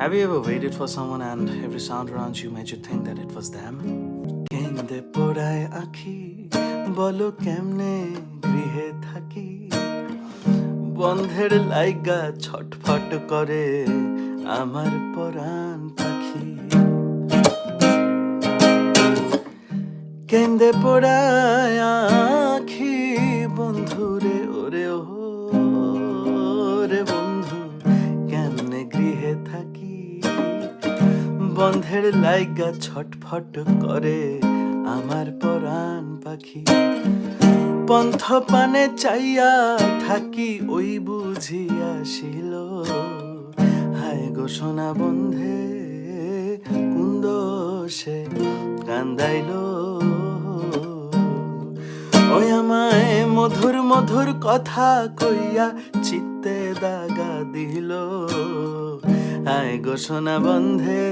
Have you ever waited for someone and every sound around you made you think that it was them? কেন্দে পোড়ায় আখি বলো কেমনে গৃহে থাকি বন্ধের লাইগা ছটফট করে আমার পরাণ পাখি কেন্দে পোড়ায় আখি বন্ধুরে ওরে ও রে বন্ধু কেমনে গৃহে থাকি বন্ধের লাইগা ছটফট করে আমার পরাণ পাখি পন্থ পানে চাইয়া থাকি ওই বুঝিয়াছিল হায় গো সোনা বন্ধে কুন্দ সে কান্দাইল ওই আমায় মধুর মধুর কথা কইয়া চিত্তে দাগা দিল হায় গো সোনা বন্ধে